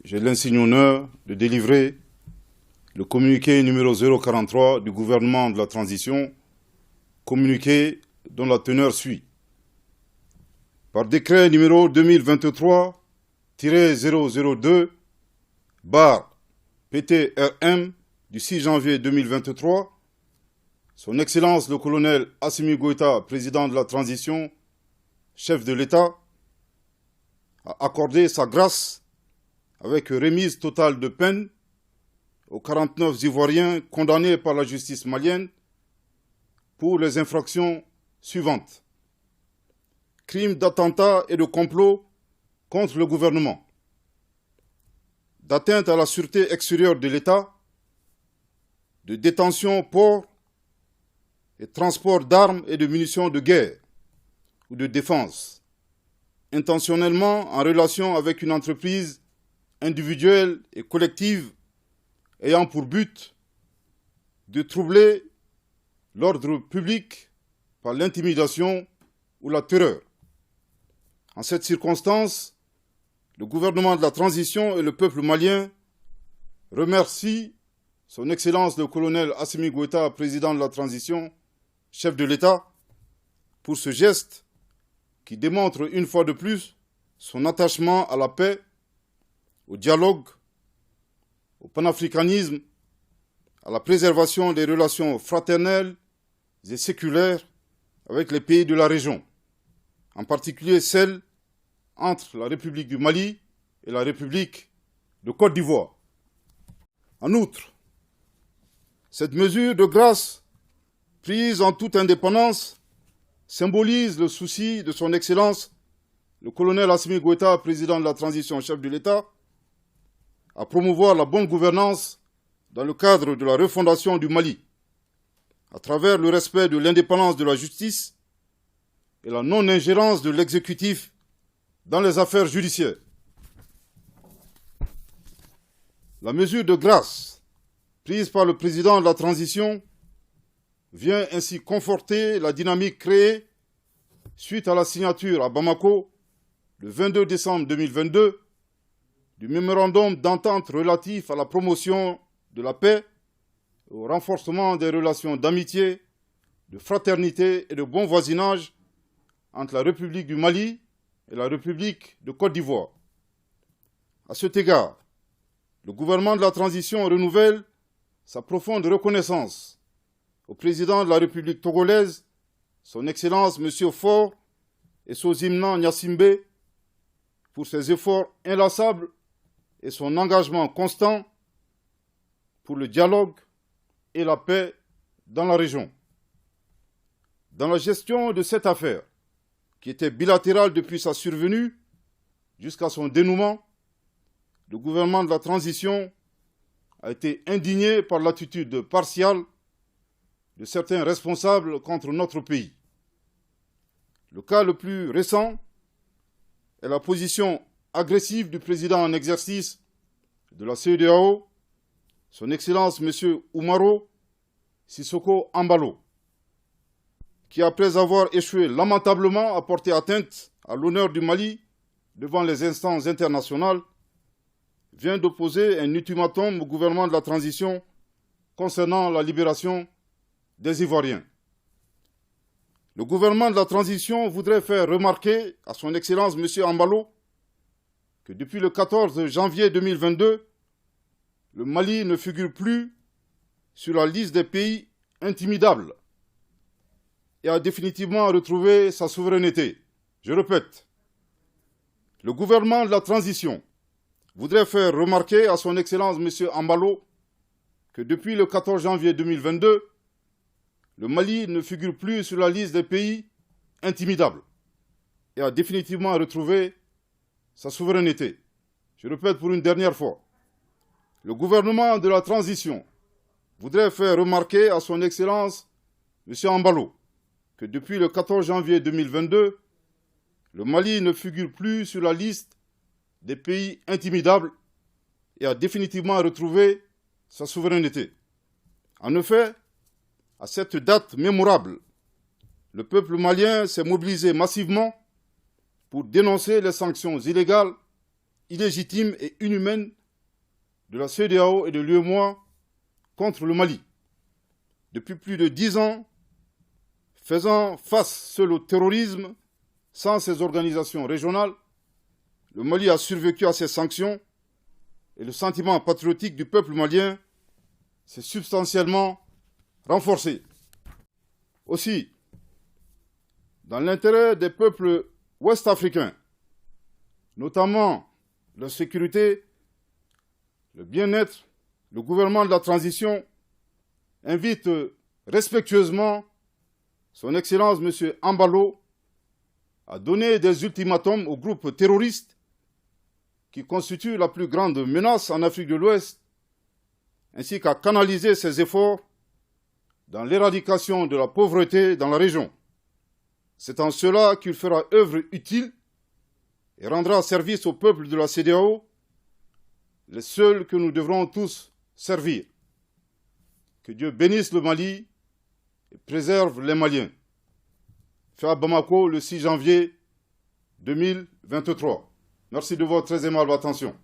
j'ai l'insigne honneur de délivrer le communiqué numéro 043 du gouvernement de la transition, communiqué dont la teneur suit. Par décret numéro 2023-002-PTRM du 6 janvier 2023, Son Excellence le colonel Assimi Goïta, président de la transition, chef de l'État, a accordé sa grâce avec remise totale de peine aux 49 Ivoiriens condamnés par la justice malienne pour les infractions suivantes. Crimes d'attentat et de complot contre le gouvernement, d'atteinte à la sûreté extérieure de l'État, de détention, port et transport d'armes et de munitions de guerre ou de défense, intentionnellement en relation avec une entreprise individuelle et collective ayant pour but de troubler l'ordre public par l'intimidation ou la terreur. En cette circonstance, le gouvernement de la transition et le peuple malien remercient Son Excellence le colonel Assimi Goïta, président de la transition, chef de l'État, pour ce geste qui démontre une fois de plus son attachement à la paix, au dialogue, au panafricanisme, à la préservation des relations fraternelles et séculaires avec les pays de la région, en particulier celles entre la République du Mali et la République de Côte d'Ivoire. En outre, cette mesure de grâce, prise en toute indépendance, symbolise le souci de Son Excellence, le colonel Assimi Goïta, président de la transition, chef de l'État, à promouvoir la bonne gouvernance dans le cadre de la refondation du Mali, à travers le respect de l'indépendance de la justice et la non-ingérence de l'exécutif dans les affaires judiciaires. La mesure de grâce prise par le président de la transition vient ainsi conforter la dynamique créée suite à la signature à Bamako, le 22 décembre 2022, du mémorandum d'entente relatif à la promotion de la paix et au renforcement des relations d'amitié, de fraternité et de bon voisinage entre la République du Mali et la République de Côte d'Ivoire. À cet égard, le gouvernement de la transition renouvelle sa profonde reconnaissance au président de la République togolaise, Son Excellence M. Faure et Sozimna Gnassingbé, pour ses efforts inlassables et son engagement constant pour le dialogue et la paix dans la région. Dans la gestion de cette affaire, qui était bilatérale depuis sa survenue jusqu'à son dénouement, le gouvernement de la transition a été indigné par l'attitude partiale de certains responsables contre notre pays. Le cas le plus récent est la position agressive du président en exercice de la CEDEAO, Son Excellence M. Umaro Sissoko Embalo, qui, après avoir échoué lamentablement à porter atteinte à l'honneur du Mali devant les instances internationales, vient d'opposer un ultimatum au gouvernement de la transition concernant la libération des Ivoiriens. Le gouvernement de la transition voudrait faire remarquer à Son Excellence M. Embalo que depuis le 14 janvier 2022, le Mali ne figure plus sur la liste des pays intimidables et a définitivement retrouvé sa souveraineté. Je répète, le gouvernement de la transition voudrait faire remarquer à Son Excellence M. Embalo que depuis le 14 janvier 2022, le Mali ne figure plus sur la liste des pays intimidables et a définitivement retrouvé sa souveraineté. Je répète pour une dernière fois, le gouvernement de la transition voudrait faire remarquer à Son Excellence M. Embalo que depuis le 14 janvier 2022, le Mali ne figure plus sur la liste des pays intimidables et a définitivement retrouvé sa souveraineté. En effet, à cette date mémorable, le peuple malien s'est mobilisé massivement pour dénoncer les sanctions illégales illégitime et inhumaine de la CEDEAO et de l'UEMOA contre le Mali. Depuis plus de 10 ans, faisant face seul au terrorisme, sans ces organisations régionales, le Mali a survécu à ces sanctions et le sentiment patriotique du peuple malien s'est substantiellement renforcé. Aussi, dans l'intérêt des peuples ouest-africains, notamment leur sécurité, le bien-être, le gouvernement de la transition invite respectueusement son Excellence M. Ambalo à donner des ultimatums aux groupes terroristes qui constituent la plus grande menace en Afrique de l'Ouest, ainsi qu'à canaliser ses efforts dans l'éradication de la pauvreté dans la région. C'est en cela qu'il fera œuvre utile et rendra service au peuple de la CEDEAO, les seuls que nous devrons tous servir. Que Dieu bénisse le Mali et préserve les Maliens. Fait à Bamako le 6 janvier 2023. Merci de votre très aimable attention.